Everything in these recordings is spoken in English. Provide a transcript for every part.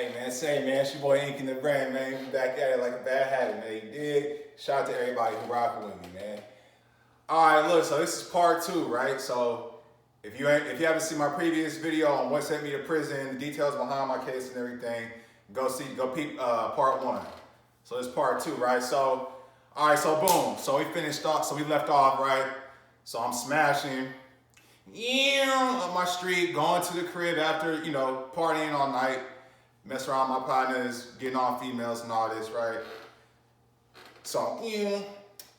Hey man, same man. It's your boy Ink in the Brain, man. We back at it like a bad habit, man. You dig? Shout out to everybody who rocking with me, man. All right, look. So this is part two, right? So if you haven't seen my previous video on what sent me to prison, the details behind my case and everything, go peep part one. So this is part two, right? So all right, so boom. So we finished off. So we left off, right? So I'm smashing, up my street, going to the crib after partying all night. Mess around with my partners, getting on females and all this, right? So,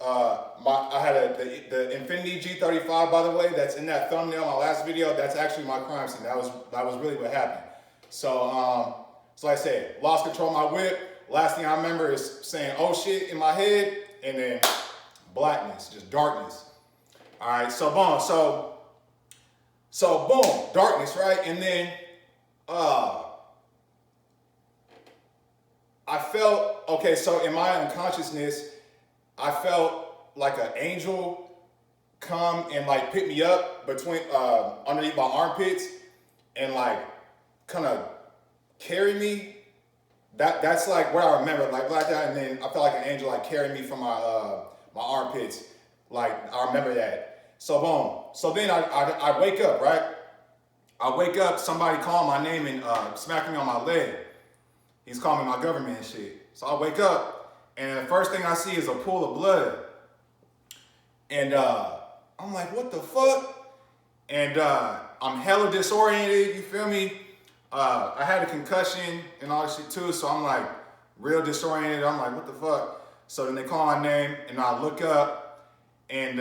I had the Infiniti G35, by the way, that's in that thumbnail, my last video. That's actually my crime scene. That was really what happened. So, like I said, lost control of my whip. Last thing I remember is saying, "Oh shit," in my head, and then blackness, just darkness. All right, so boom, so boom, darkness, right? And then, I felt, okay, so in my unconsciousness, I felt like an angel come and like pick me up between, underneath my armpits and like kind of carry me. That's like what I remember, like that. And then I felt like an angel like carried me from my armpits. Like I remember that. So boom. So then I wake up, right? I wake up, somebody called my name and smacked me on my leg. He's calling me my government and shit. So I wake up, and the first thing I see is a pool of blood. And I'm like, what the fuck? And I'm hella disoriented, you feel me? I had a concussion and all that shit too, so I'm like real disoriented. I'm like, what the fuck? So then they call my name, and I look up, and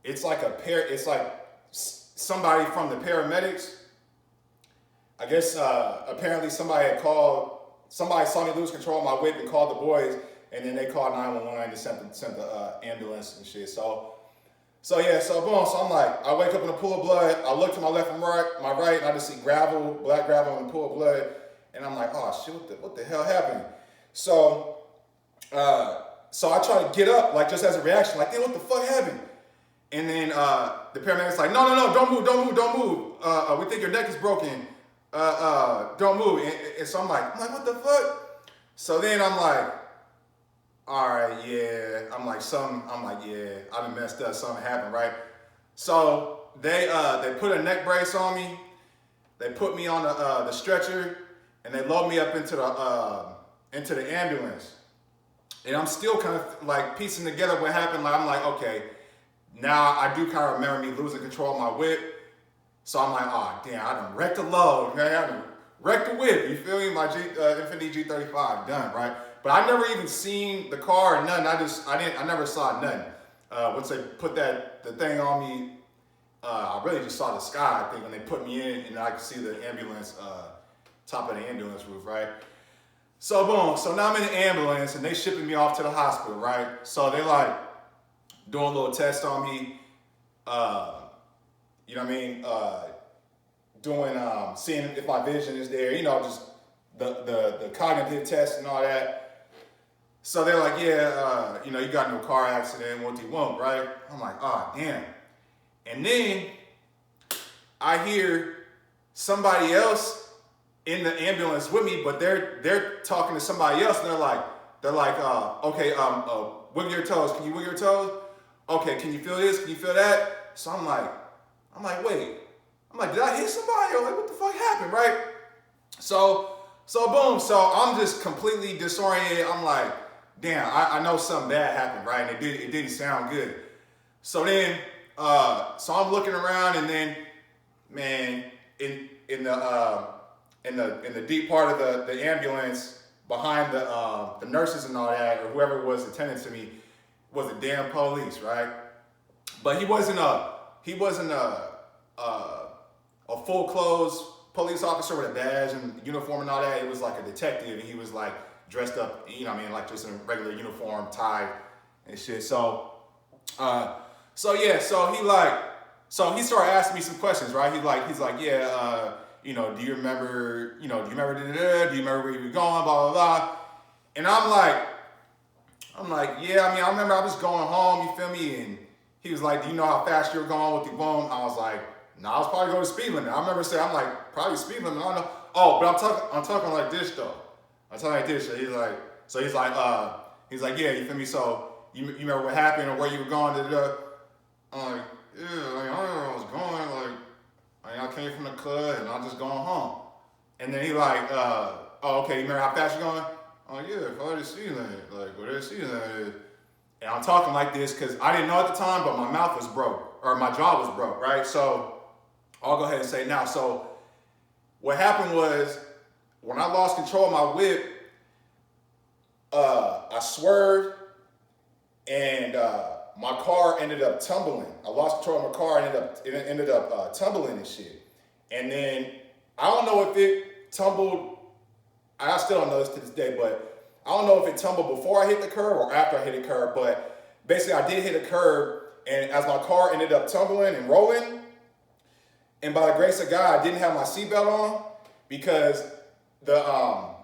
it's like somebody from the paramedics. I guess apparently somebody saw me lose control of my whip and called the boys, and then they called 911 and sent the ambulance and shit. So boom. So I'm like, I wake up in a pool of blood. I look to my left and my right, and I just see gravel, black gravel in the pool of blood, and I'm like, oh shit, what the hell happened? So I try to get up, like just as a reaction, like, damn, what the fuck happened? And then the paramedic's like, no, don't move. We think your neck is broken. Don't move. And so I'm like, what the fuck? So then I'm like, all right, yeah. I'm like, yeah, I done messed up. Something happened, right? So they put a neck brace on me. They put me on the stretcher, and they load me up into the ambulance. And I'm still kind of like piecing together what happened. Like I'm like, okay, now I do kind of remember me losing control of my whip. So I'm like, oh damn, I done wrecked the load, man. I done wrecked the whip. You feel me? My Infiniti G35 done, right? But I never even seen the car or nothing. I never saw nothing. Once they put the thing on me, I really just saw the sky. I think when they put me in, and I could see the ambulance, top of the ambulance roof, right? So boom. So now I'm in the ambulance, and they shipping me off to the hospital, right? So they like doing a little test on me. You know what I mean? Doing, seeing if my vision is there, just the cognitive test and all that. So they're like, yeah, you got into a car accident, won't, right? I'm like, oh, damn. And then I hear somebody else in the ambulance with me, but they're talking to somebody else, and they're like, okay, wiggle your toes. Can you wiggle your toes? Okay, can you feel this? Can you feel that? So I'm like, wait. I'm like, did I hit somebody? Or like, what the fuck happened, right? So boom. So I'm just completely disoriented. I'm like, damn, I know something bad happened, right? And it didn't sound good. So then, so I'm looking around, and then, man, in the deep part of the ambulance, behind the nurses and all that, or whoever was attending to me, was a damn police, right? But he wasn't a full clothes police officer with a badge and uniform and all that. It was like a detective, and he was like dressed up, like just in a regular uniform, tie and shit. So he started asking me some questions, right? He's like, yeah, do you remember, do you remember where you were going, blah, blah, blah. And I'm like, yeah, I remember I was going home, you feel me? And he was like, do you know how fast you were going with the boom? I was like, no, I was probably going to speed limit. I remember saying, I'm like, probably speed limit. I don't know. Oh, but I'm talking like this though. I'm talking like this. He's like, yeah, you feel me? So you remember what happened or where you were going? I'm like, yeah, like, I don't know where I was going. I came from the club and I'm just going home. And then he like, oh, okay, you remember how fast you're going? Oh yeah, follow the sea lane. Like, where the sea lane is. And I'm talking like this because I didn't know at the time, but my mouth was broke, or my jaw was broke, right? So I'll go ahead and say now. So what happened was when I lost control of my whip, I swerved and my car ended up tumbling. I lost control of my car and it ended up tumbling and shit. And then I don't know if it tumbled. I still don't know this to this day, but I don't know if it tumbled before I hit the curb or after I hit the curb. But basically, I did hit a curb, and as my car ended up tumbling and rolling, and by the grace of God, I didn't have my seatbelt on because the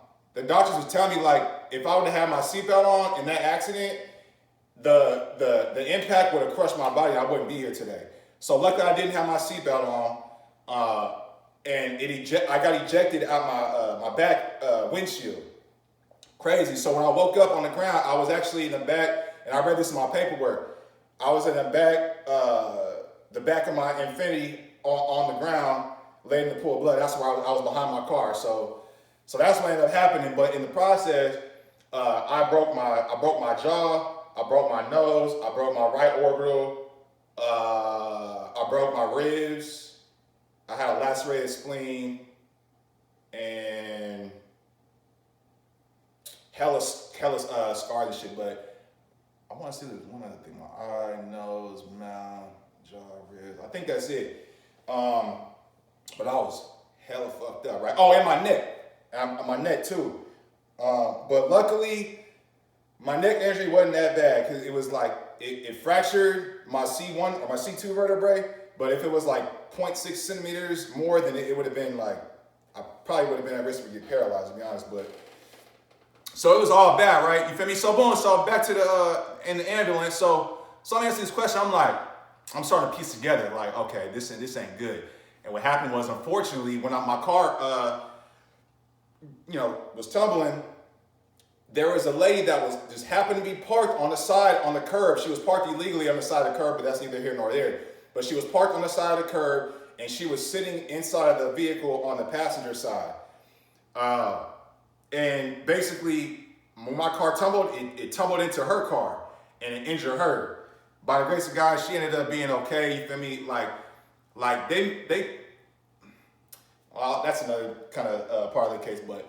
doctors was telling me like if I would have had my seatbelt on in that accident, the impact would have crushed my body. And I wouldn't be here today. So luckily, I didn't have my seatbelt on, and I got ejected out my back windshield. Crazy. So when I woke up on the ground, I was actually in the back, and I read this in my paperwork. I was in the back of my Infiniti on the ground, laying in the pool of blood. That's where I was behind my car. So that's what ended up happening. But in the process, I broke my jaw, I broke my nose, I broke my right orbital, I broke my ribs, I had a lacerated spleen, and hella scars and shit. But I want to see there's one other thing: my eye, nose, mouth, jaw, ribs. I think that's it. But I was hella fucked up, right? Oh, and my neck too. But luckily, my neck injury wasn't that bad because it was like it fractured my C1 or my C2 vertebrae. But if it was like 0.6 centimeters more, then it would have been like I probably would have been at risk for getting paralyzed, to be honest. But so it was all bad, right? You feel me? So boom, so back to in the ambulance. So I'm answering this question. I'm starting to piece together, like, okay, this ain't good. And what happened was, unfortunately, when my car, was tumbling, there was a lady that was just happened to be parked on the side on the curb. She was parked illegally on the side of the curb, but that's neither here nor there. But she was parked on the side of the curb, and she was sitting inside of the vehicle on the passenger side. And basically, when my car tumbled, it tumbled into her car, and it injured her. By the grace of God, she ended up being okay. You feel me? Like they. Well, that's another kind of part of the case, but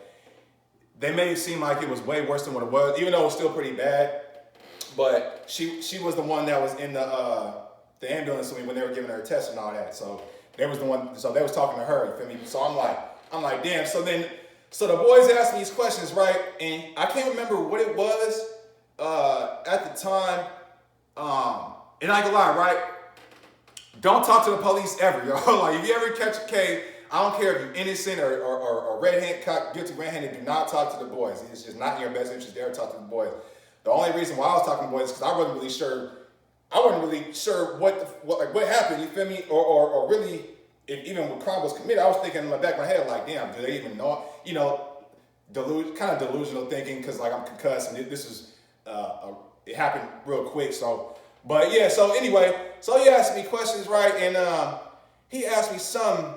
they made it seem like it was way worse than what it was, even though it was still pretty bad. But she was the one that was in the ambulance when they were giving her a test and all that. So they was the one. So they was talking to her. You feel me? So I'm like, damn. So the boys asked me these questions, right? And I can't remember what it was at the time. And I ain't gonna lie, right? Don't talk to the police ever, yo. Like, if you ever catch a case, I don't care if you're innocent or guilty red-handed, do not talk to the boys. It's just not in your best interest to ever talk to the boys. The only reason why I was talking to the boys is because I wasn't really sure what happened, you feel me? Or really, if even when crime was committed, I was thinking in the back of my head, like, damn, do they even know? You know, kind of delusional thinking, because like I'm concussed, and this is, it happened real quick, so. But yeah, so anyway, so he asked me questions, right? And he asked me something,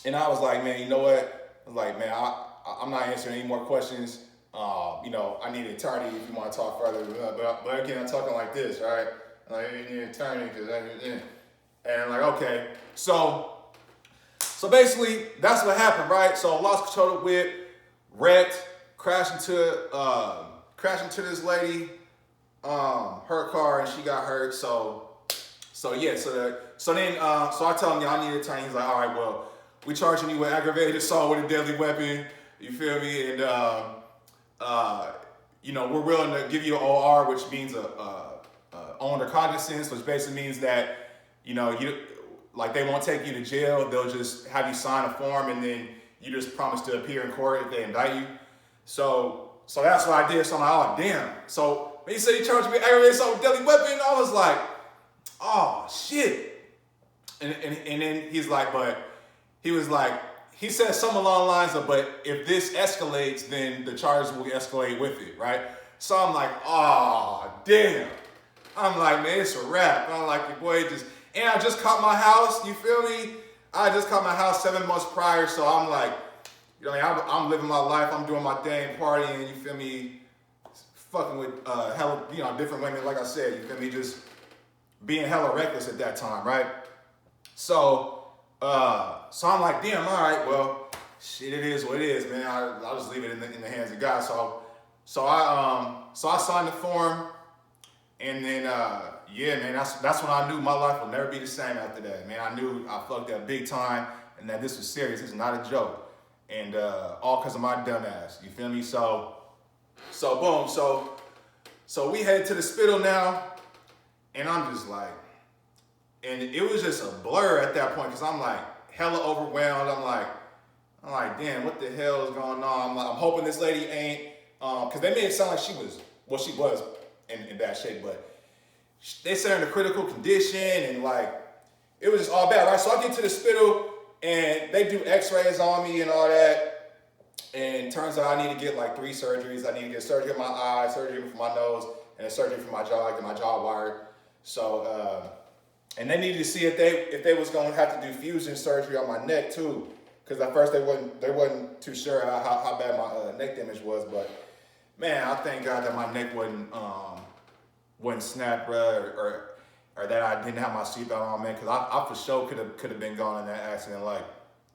and I was like, man, you know what? I was like, man, I'm not answering any more questions. I need an attorney if you want to talk further. But again, I'm talking like this, right? Like, you need an attorney, and I'm like, okay. So basically, that's what happened, right? So I lost control of the whip, wrecked, crashed into this lady. Her car, and she got hurt. So I tell him, I need an attorney. He's like, all right, well, we charging you with aggravated assault with a deadly weapon. You feel me? And we're willing to give you an OR, which means on recognizance, which basically means that they won't take you to jail. They'll just have you sign a form, and then you just promise to appear in court if they indict you. So that's what I did. So I'm like, oh damn. So when he said he charged me aggravated assault with deadly weapon, I was like, oh shit. And then he's like, but he was like, he said something along the lines of, but if this escalates, then the charges will escalate with it, right? So I'm like, oh, damn. I'm like, man, it's a wrap. I'm like, the boy just, and I just caught my house, you feel me? I just caught my house 7 months prior, so I'm like, you know, I'm living my life, I'm doing my thing, partying, you feel me? Fucking with hella, you know, different women, like I said, you feel me? Just being hella reckless at that time, right? So I'm like, damn, all right, well, shit, it is what it is, man. I'll just leave it in the hands of God. So I signed the form, and then yeah, man, that's when I knew my life will never be the same after that, man. I knew I fucked up big time, and that this was serious. This is not a joke, and all because of my dumb ass. You feel me? So boom, so we head to the spittle now, and I'm just like. And it was just a blur at that point because I'm like hella overwhelmed. I'm like, damn, what the hell is going on? I'm hoping this lady ain't, because they made it sound like she was in bad shape, but they said her in a critical condition and like, it was just all bad, right? So I get to the hospital and they do x-rays on me and all that. And turns out I need to get like 3 surgeries. I need to get surgery in my eye, surgery for my nose, and a surgery for my jaw, get my jaw wired. So, and they needed to see if they was gonna have to do fusion surgery on my neck too, because at first they wasn't too sure how bad my neck damage was. But man, I thank God that my neck wasn't snapped, bro, or that I didn't have my seatbelt on, man, because I for sure could have been gone in that accident. Like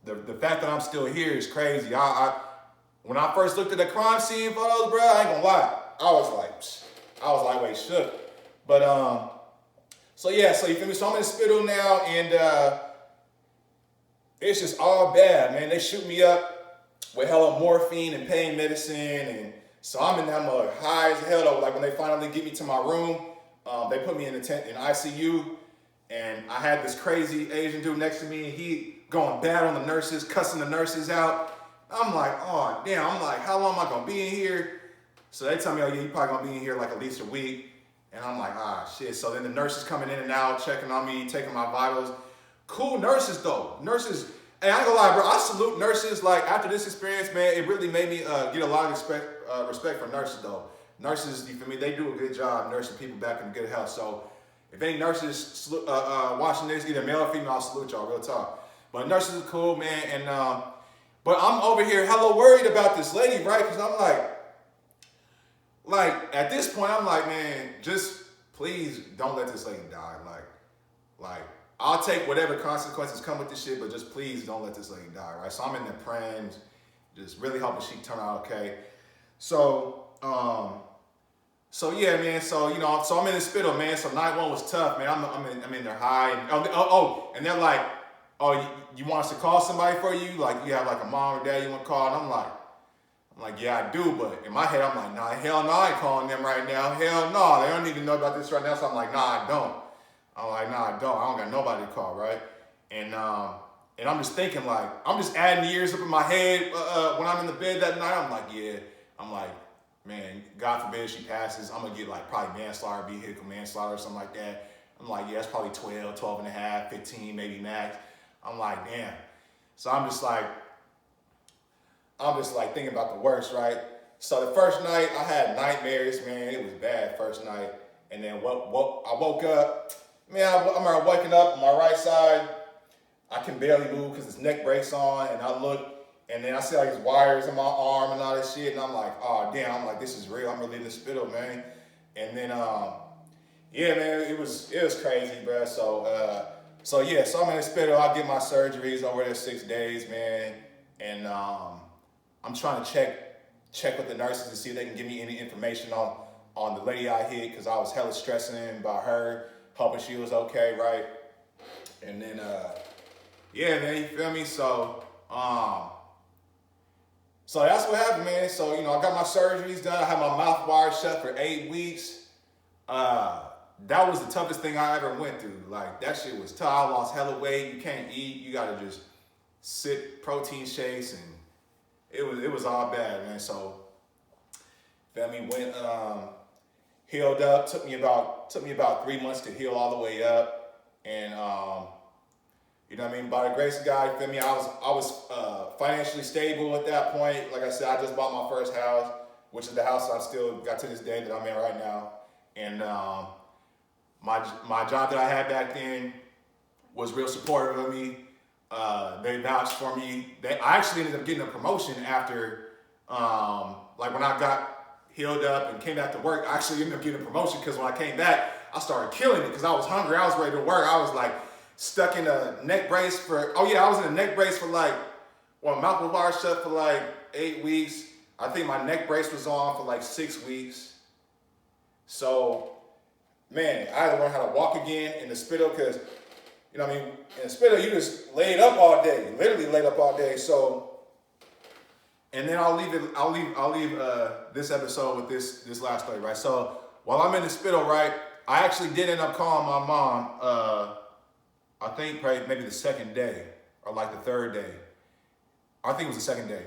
the fact that I'm still here is crazy. When I first looked at the crime scene photos, bro, I ain't gonna lie, I was like, wait, shook. But so yeah, so you feel me? So I'm in the hospital now, and it's just all bad, man. They shoot me up with hella morphine and pain medicine, and so I'm in that mug high as hell though. Like when they finally get me to my room, they put me in in ICU, and I had this crazy Asian dude next to me, and he going bad on the nurses, cussing the nurses out. I'm like, oh damn. I'm like, how long am I gonna be in here? So they tell me, oh yeah, you probably gonna be in here like at least a week. And I'm like, shit. So then the nurses coming in and out, checking on me, taking my vitals. Cool nurses though. Nurses, and I ain't gonna lie, bro, I salute nurses. Like after this experience, man, it really made me get a lot of respect for nurses though. Nurses, you feel me? They do a good job nursing people back in good health. So if any nurses watching this, either male or female, I salute y'all, real talk. But nurses are cool, man. And but I'm over here hella worried about this lady, right? Because I'm like at this point, I'm like, man, just please don't let this lady die. Like I'll take whatever consequences come with this shit, but just please don't let this lady die, right? So I'm in there praying, just really hoping she turn out okay. So yeah, man. So you know, so I'm in the hospital, man. So night 1 was tough, man. I'm in there high, and and they're like, oh, you want us to call somebody for you? Like you have like a mom or dad you want to call? And I'm like, yeah, I do, but in my head, I'm like, nah, hell no, I ain't calling them right now. Hell no, they don't need to know about this right now. So I'm like, nah, I don't. I'm like, nah, I don't got nobody to call, right? And I'm just thinking, like, I'm just adding years up in my head when I'm in the bed that night. I'm like, yeah, man, God forbid she passes, I'm gonna get like probably manslaughter, vehicle manslaughter or something like that. I'm like, yeah, it's probably 12 and a half, 15, maybe max. I'm like, damn. So I'm just like thinking about the worst, right? So the first night I had nightmares, man. It was bad first night. And then I woke up, man, I remember waking up on my right side. I can barely move because it's neck brace on, and I look, and then I see like these wires in my arm and all this shit, and I'm like, oh damn, I'm like, this is real. I'm really in the hospital, man. And then yeah, man, it was crazy, bro. So yeah, so I'm in the hospital. I get my surgeries over there 6 days, man, and I'm trying to check with the nurses to see if they can give me any information on the lady I hit, because I was hella stressing about her, hoping she was okay, right? And then yeah, man, you feel me? So that's what happened, man. So, you know, I got my surgeries done. I had my mouth wired shut for 8 weeks. That was the toughest thing I ever went through. Like, that shit was tough. I lost hella weight. You can't eat. You gotta just sip protein shakes, and it was all bad, man. So, feel me? Went healed up. Took me about 3 months to heal all the way up, and You know what I mean? By the grace of God, you feel me? I was financially stable at that point. Like I said, I just bought my first house, which is the house I still got to this day that I'm in right now. And my job that I had back then was real supportive of me. They vouched for me. I actually ended up getting a promotion after, like when I got healed up and came back to work. I actually ended up getting a promotion because when I came back, I started killing it because I was hungry. I was ready to work. I was like stuck in a neck brace for, I was in a neck brace for like, well, mouth was wired shut for like 8 weeks. I think my neck brace was on for like 6 weeks. So, man, I had to learn how to walk again in the hospital because, you know what I mean, in the hospital, you just laid up all day, literally laid up all day. So, and then I'll leave this episode with this last story, right? So, while I'm in the hospital, right, I actually did end up calling my mom, I think probably maybe the second day or like the third day. I think it was the second day.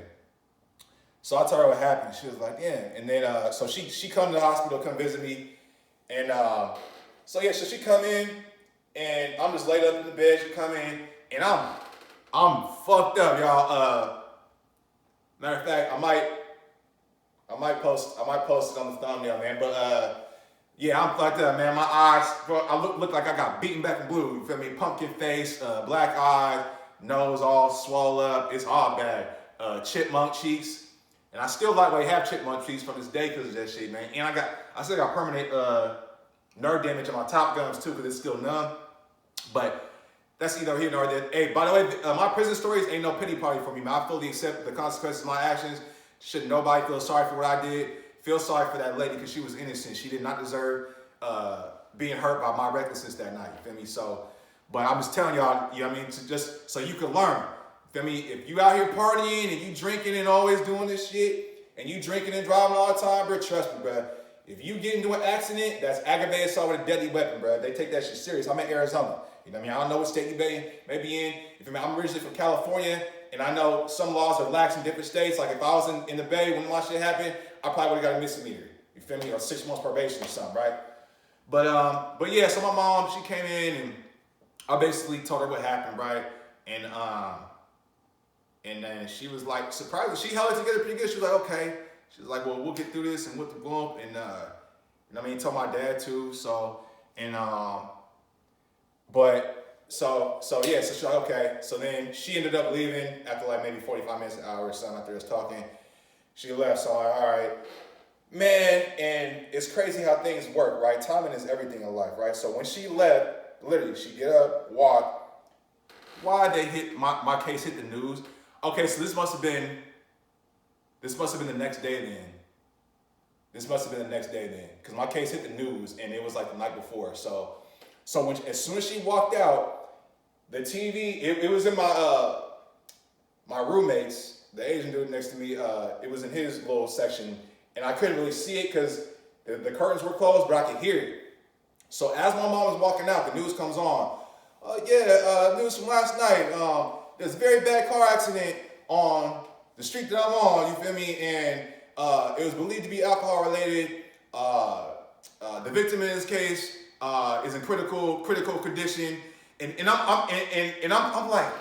So I told her what happened. She was like, yeah. And then, so she come to the hospital, come visit me. And so she come in and I'm just laid up in the bed. She come in and I'm fucked up, y'all. Matter of fact, I might post it on the thumbnail, man. But yeah, I'm fucked up, man. My eyes, bro, I look like I got beaten back in blue. You feel me? Pumpkin face, black eyes, nose all swole up. It's all bad. Chipmunk cheeks. And I still have chipmunk cheeks from this day because of that shit, man. And I still got permanent nerve damage on my top gums too because it's still numb. But that's either here nor there. Hey, by the way, my prison stories ain't no pity party for me, man. I fully accept the consequences of my actions. Should nobody feel sorry for what I did. Feel sorry for that lady because she was innocent. She did not deserve being hurt by my recklessness that night. You feel me? So, but I'm just telling y'all, you know what I mean, to just so you can learn. You feel me? If you out here partying and you drinking and always doing this shit, and you drinking and driving all the time, bro, trust me, bro. If you get into an accident, that's aggravated assault with a deadly weapon, bro. They take that shit serious. I'm in Arizona. You know what I mean? I don't know what state you may be in. If I'm originally from California, and I know some laws are lax in different states. Like if I was in the Bay when my shit happened, I probably would have got a misdemeanor. You feel me? Or 6 months probation or something, right? But yeah, so my mom, she came in and I basically told her what happened, right? And then she was like, surprisingly, she held it together pretty good. She was like, okay. She was like, well, we'll get through this and with the bump. And, you know what I mean? Told my dad too. So, and, so she's like, okay. So then she ended up leaving after like maybe 45 minutes, an hour or something after us talking. She left. So I'm like, all right. Man, and it's crazy how things work, right? Timing is everything in life, right? So when she left, literally, she get up, walk. Why they hit my case hit the news? Okay, so this must have been the next day then. Because my case hit the news and it was like the night before. So as soon as she walked out, the TV, it was in my roommate's, the Asian dude next to me, it was in his little section, and I couldn't really see it because the curtains were closed, but I could hear it. So as my mom was walking out, the news comes on. News from last night. There's a very bad car accident on the street that I'm on, you feel me? And it was believed to be alcohol related. The victim in this case is in critical condition. And I'm like,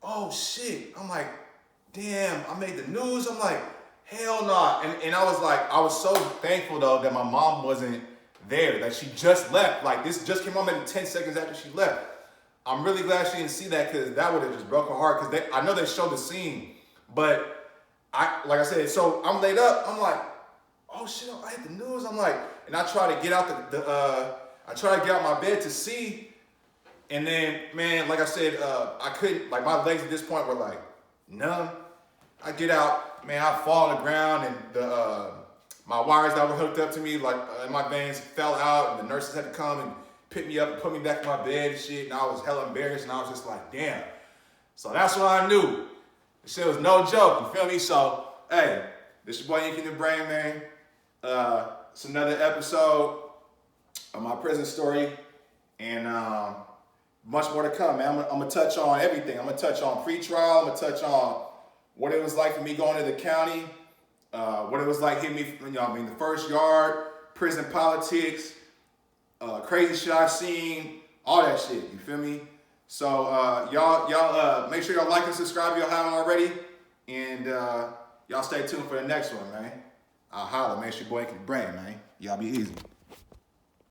oh shit. I'm like, damn, I made the news. I'm like, hell no. And I was so thankful though that my mom wasn't there, that she just left. Like this just came on maybe 10 seconds after she left. I'm really glad she didn't see that because that would have just broke her heart because I know they showed the scene, but like I said, so I'm laid up. I'm like, oh shit, I hit the news. I'm like, and I try to get out I try to get out my bed to see, and then man, like I said, I couldn't. Like my legs at this point were like numb. I get out, man, I fall on the ground, and my wires that were hooked up to me, like in my veins, fell out, and the nurses had to come and pick me up and put me back in my bed and shit, and I was hella embarrassed, and I was just like, damn. So that's when I knew. This shit was no joke, you feel me? So, hey, this your boy Ink in the Brain, man. It's another episode of my prison story, and much more to come, man. I'm gonna touch on everything. I'm gonna touch on pre-trial. I'm gonna touch on what it was like for me going to the county, what it was like hitting me, the first yard, prison politics, crazy shit I've seen, all that shit, you feel me? So y'all make sure y'all like and subscribe if y'all haven't already. And y'all stay tuned for the next one, man. I'll holler. Make sure your boy can brain, man. Y'all be easy.